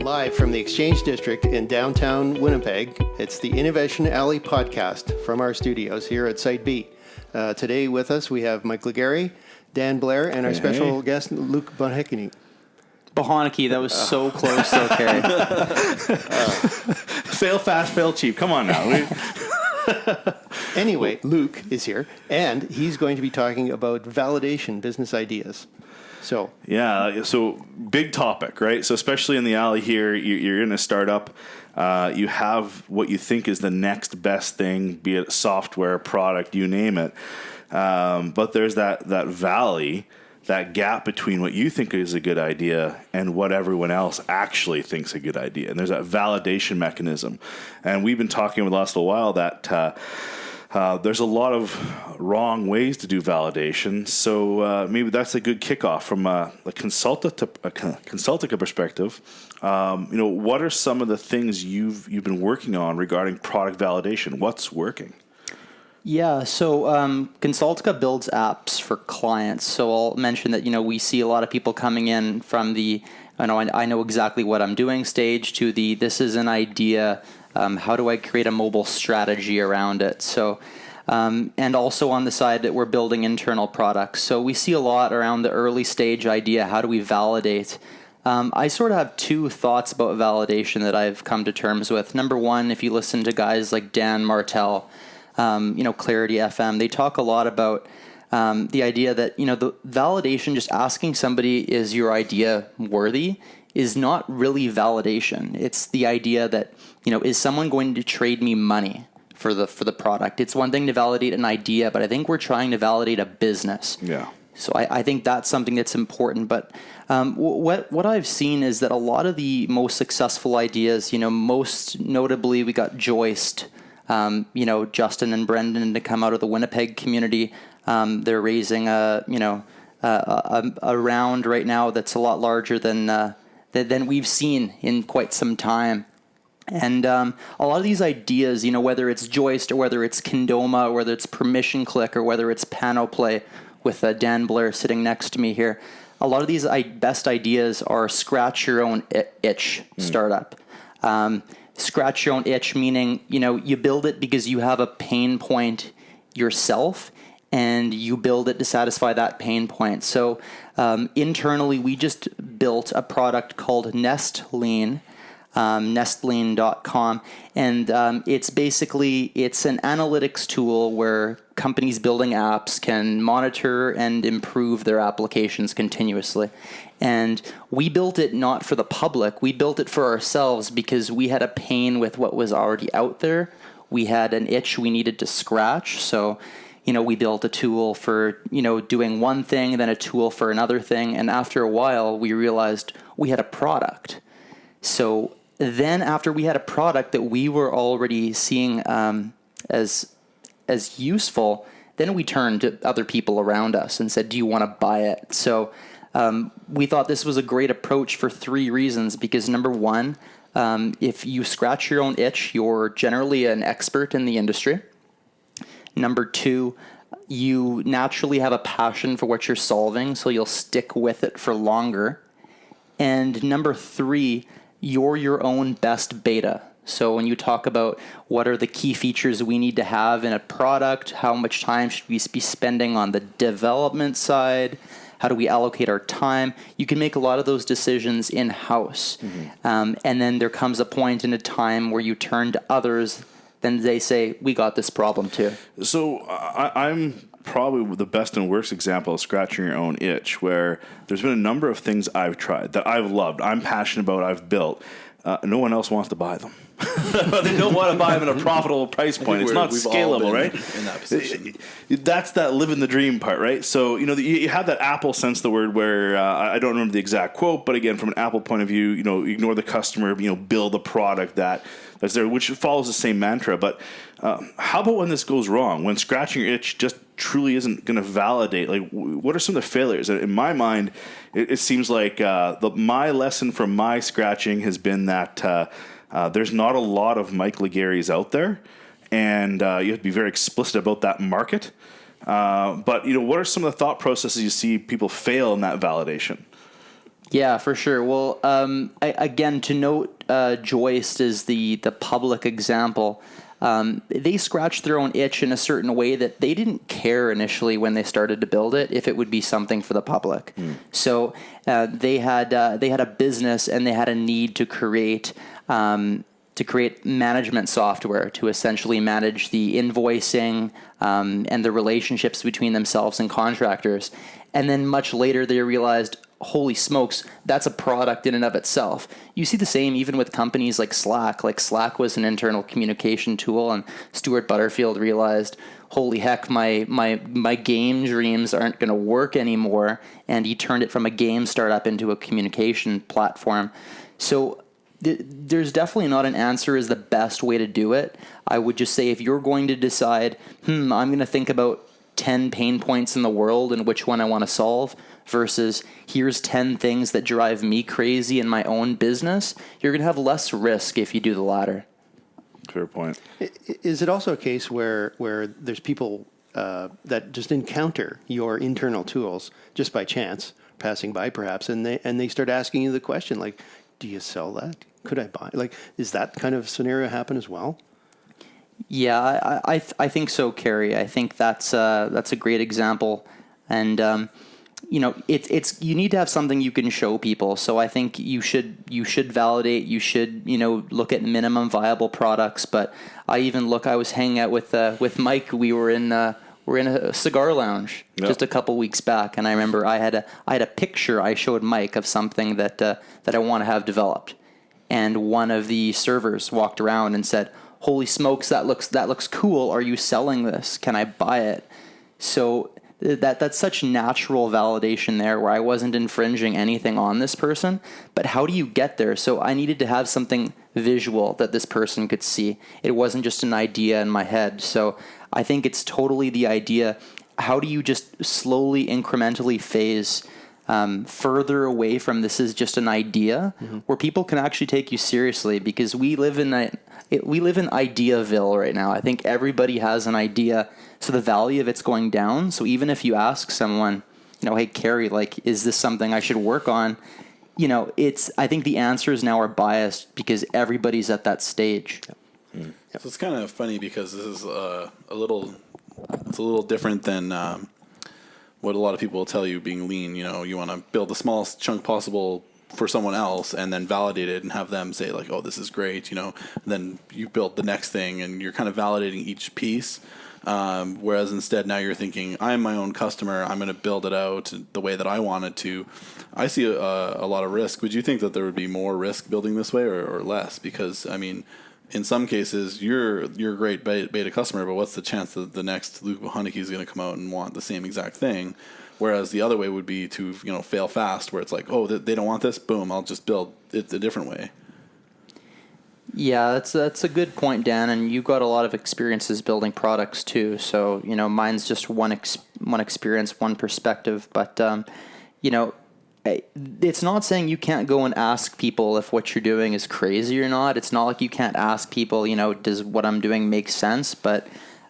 Live from the Exchange District in downtown Winnipeg, it's the Innovation Alley podcast from our studios here at Site B. Today with us we have Mike Legary, Dan Blair, and our special guest, Luc Bohunicky. Bohunicky, that was so close, though, Kerry. Fail fast, fail cheap. Come on now. Anyway, Luc is here, and he's going to be talking about validation business ideas. So big topic, right? So especially in the alley here, you're in a startup. You have what you think is the next best thing, be it software, product, you name it. But there's that valley, that gap between what you think is a good idea and what everyone else actually thinks a good idea. And there's that validation mechanism. And we've been talking over the last little while that there's a lot of wrong ways to do validation. So maybe that's a good kickoff from a Consultica perspective. What are some of the things you've been working on regarding product validation? What's working? Yeah, so Consultica builds apps for clients. So I'll mention that, we see a lot of people coming in from the, I know exactly what I'm doing stage to the, this is an idea, how do I create a mobile strategy around it? So, and also on the side that we're building internal products. So we see a lot around the early stage idea, how do we validate? I sort of have two thoughts about validation that I've come to terms with. Number one, if you listen to guys like Dan Martell, Clarity FM, they talk a lot about the idea that, the validation, just asking somebody, is your idea worthy, is not really validation. It's the idea that, is someone going to trade me money for the product? It's one thing to validate an idea, but I think we're trying to validate a business. Yeah. So I think that's something that's important. But what I've seen is that a lot of the most successful ideas, most notably we got Joist, Justin and Brendan to come out of the Winnipeg community. They're raising a round right now that's a lot larger than we've seen in quite some time. And a lot of these ideas, whether it's Joist or whether it's Condoma or whether it's Permission Click or whether it's Panoplay with Dan Blair sitting next to me here, a lot of these best ideas are scratch your own itch startup. Scratch your own itch, meaning, you build it because you have a pain point yourself and you build it to satisfy that pain point. So internally, we just built a product called Nestlean, nestlean.com. And it's an analytics tool where companies building apps can monitor and improve their applications continuously. And we built it not for the public. We built it for ourselves because we had a pain with what was already out there. We had an itch we needed to scratch. So, we built a tool for, doing one thing, then a tool for another thing. And after a while, we realized we had a product. So then after we had a product that we were already seeing as useful, then we turned to other people around us and said, do you want to buy it? So we thought this was a great approach for three reasons, because number one, if you scratch your own itch, you're generally an expert in the industry. Number two, you naturally have a passion for what you're solving, so you'll stick with it for longer. And number three, you're your own best beta. So when you talk about what are the key features we need to have in a product, how much time should we be spending on the development side, how do we allocate our time? You can make a lot of those decisions in-house. Mm-hmm. And then there comes a point in a time where you turn to others, then they say, we got this problem too. So I'm probably the best and worst example of scratching your own itch, where there's been a number of things I've tried that I've loved, I'm passionate about, I've built. No one else wants to buy them. They don't want to buy them at a profitable price point. It's not scalable, right? In that position. That's that living the dream part, right? So, you have that Apple sense the word where I don't remember the exact quote, but again, from an Apple point of view, ignore the customer, build a product that's there, which follows the same mantra. But how about when this goes wrong? When scratching your itch just truly isn't going to validate? Like, what are some of the failures? In my mind, it seems like my lesson from my scratching has been that there's not a lot of Mike Legary's out there, and you have to be very explicit about that market. But what are some of the thought processes you see people fail in that validation? Yeah, for sure. Well, again, to note, Joist is the public example. They scratched their own itch in a certain way that they didn't care initially when they started to build it if it would be something for the public. So they had a business and they had a need to create management software to essentially manage the invoicing and the relationships between themselves and contractors. And then much later they realized, holy smokes, that's a product in and of itself. You see the same even with companies like Slack. Like Slack was an internal communication tool, and Stuart Butterfield realized, holy heck, my game dreams aren't going to work anymore, and he turned it from a game startup into a communication platform. So there's definitely not an answer as the best way to do it. I would just say if you're going to decide, I'm going to think about 10 pain points in the world and which one I want to solve versus here's 10 things that drive me crazy in my own business, you're going to have less risk if you do the latter. Fair point. Is it also a case where there's people that just encounter your internal tools just by chance, passing by perhaps, and they start asking you the question like, do you sell that? Could I buy? Like, is that kind of scenario happen as well? Yeah, I think so, Carrie. I think that's a great example, and it's you need to have something you can show people. So I think you should validate. You should look at minimum viable products. But I was hanging out with Mike. We're in a cigar lounge just a couple weeks back, and I remember I had a picture I showed Mike of something that I want to have developed, and one of the servers walked around and said, holy smokes, that looks cool. Are you selling this? Can I buy it? So that's such natural validation there where I wasn't infringing anything on this person, but how do you get there? So I needed to have something visual that this person could see. It wasn't just an idea in my head. So I think it's totally the idea. How do you just slowly, incrementally phase further away from this is just an idea where people can actually take you seriously, because we live in Ideaville right now. I think everybody has an idea, so the value of it's going down. So even if you ask someone, hey, Carrie, like, is this something I should work on? I think the answers now are biased because everybody's at that stage. So it's kind of funny because this is a little different than what a lot of people will tell you being lean. You want to build the smallest chunk possible for someone else and then validate it and have them say like, oh, this is great. Then you build the next thing and you're kind of validating each piece. Whereas instead now you're thinking, I'm my own customer. I'm going to build it out the way that I want it to. I see a lot of risk. Would you think that there would be more risk building this way or less? Because in some cases, you're a great beta customer, but what's the chance that the next Luc Bohunicky is going to come out and want the same exact thing? Whereas the other way would be to fail fast, where it's like, oh, they don't want this, boom, I'll just build it a different way. Yeah, that's a good point, Dan. And you've got a lot of experiences building products too. So mine's just one experience, one perspective. But it's not saying you can't go and ask people if what you're doing is crazy or not. It's not like you can't ask people, does what I'm doing make sense? But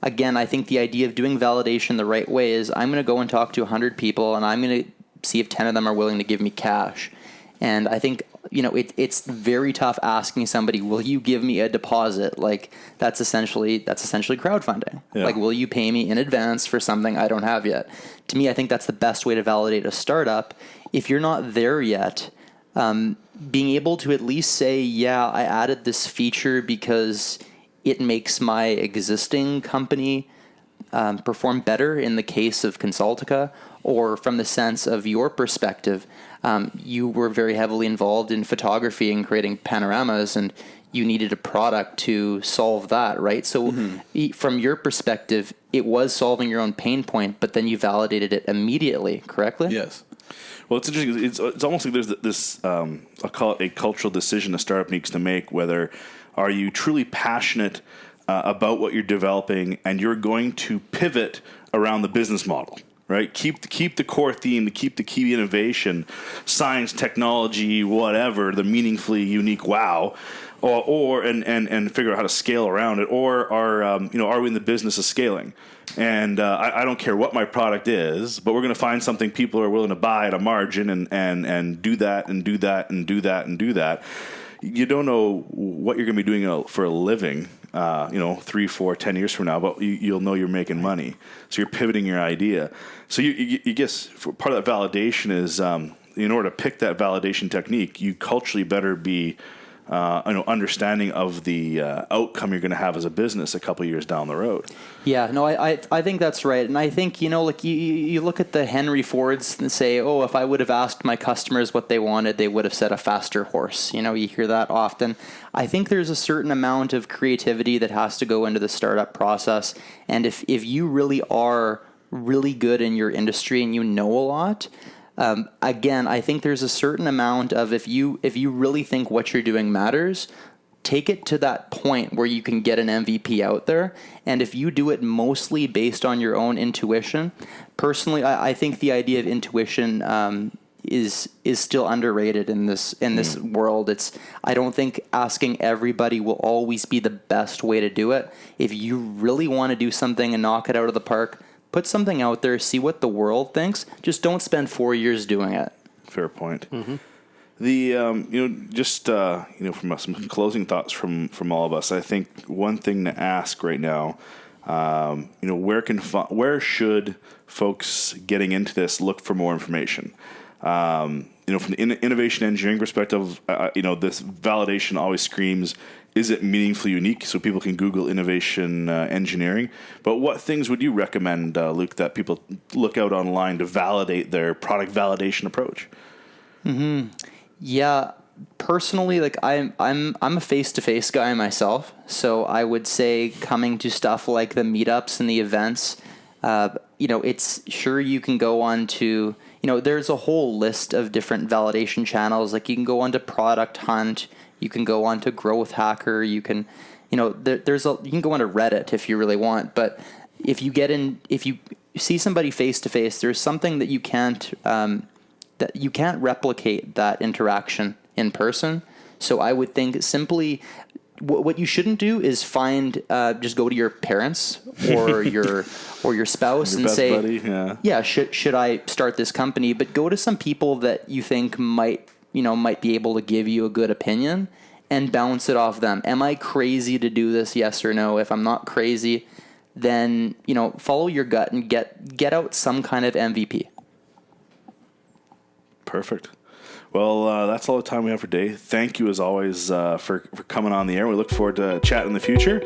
again, I think the idea of doing validation the right way is I'm going to go and talk to 100 people and I'm going to see if 10 of them are willing to give me cash. And I think, it's very tough asking somebody, will you give me a deposit? Like that's essentially crowdfunding. Yeah. Like, will you pay me in advance for something I don't have yet? To me, I think that's the best way to validate a startup. If you're not there yet, being able to at least say, yeah, I added this feature because it makes my existing company perform better in the case of Consultica, or from the sense of your perspective, you were very heavily involved in photography and creating panoramas, and you needed a product to solve that, right? So from your perspective, it was solving your own pain point, but then you validated it immediately, correctly? Yes. Well, it's interesting. It's almost like there's this, I'll call it a cultural decision a startup needs to make, whether are you truly passionate about what you're developing and you're going to pivot around the business model, right? Keep the core theme, keep the key innovation, science, technology, whatever, the meaningfully unique wow, and figure out how to scale around it, or are we in the business of scaling? And I don't care what my product is, but we're going to find something people are willing to buy at a margin, and do that and do that and do that and do that. You don't know what you're going to be doing for a living, 3, 4, 10 years from now, but you'll know you're making money. So you're pivoting your idea. So you guess part of that validation is, in order to pick that validation technique, you culturally better be understanding of the outcome you're going to have as a business a couple of years down the road. Yeah, no, I think that's right. And I think, like you look at the Henry Fords and say, oh, if I would have asked my customers what they wanted, they would have said a faster horse. You hear that often. I think there's a certain amount of creativity that has to go into the startup process. And if you really are really good in your industry and you know a lot, again, I think there's a certain amount of if you really think what you're doing matters, take it to that point where you can get an MVP out there. And if you do it mostly based on your own intuition, personally, I think the idea of intuition is still underrated in this world. I don't think asking everybody will always be the best way to do it. If you really want to do something and knock it out of the park, put something out there, see what the world thinks. Just don't spend 4 years doing it. Fair point. Mm-hmm. The from some closing thoughts from all of us, I think one thing to ask right now, where should folks getting into this look for more information? From the innovation engineering perspective, this validation always screams, is it meaningfully unique? So people can Google innovation engineering. But what things would you recommend, Luc, that people look out online to validate their product validation approach? Mm-hmm. Yeah, personally, I'm a face-to-face guy myself. So I would say coming to stuff like the meetups and the events, it's sure you can go on to, there's a whole list of different validation channels. Like you can go on to Product Hunt, you can go on to Growth Hacker, you can, you can go on to Reddit if you really want. But if you see somebody face-to-face, there's something that you can't replicate that interaction in person. So I would think simply what you shouldn't do is just go to your parents or your spouse and say, buddy, should I start this company? But go to some people that you think might be able to give you a good opinion and bounce it off them. Am I crazy to do this? Yes or no? If I'm not crazy, then, follow your gut and get out some kind of MVP. Perfect. Well, that's all the time we have for today. Thank you, as always, for coming on the air. We look forward to chatting in the future.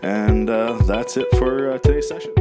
And that's it for today's session.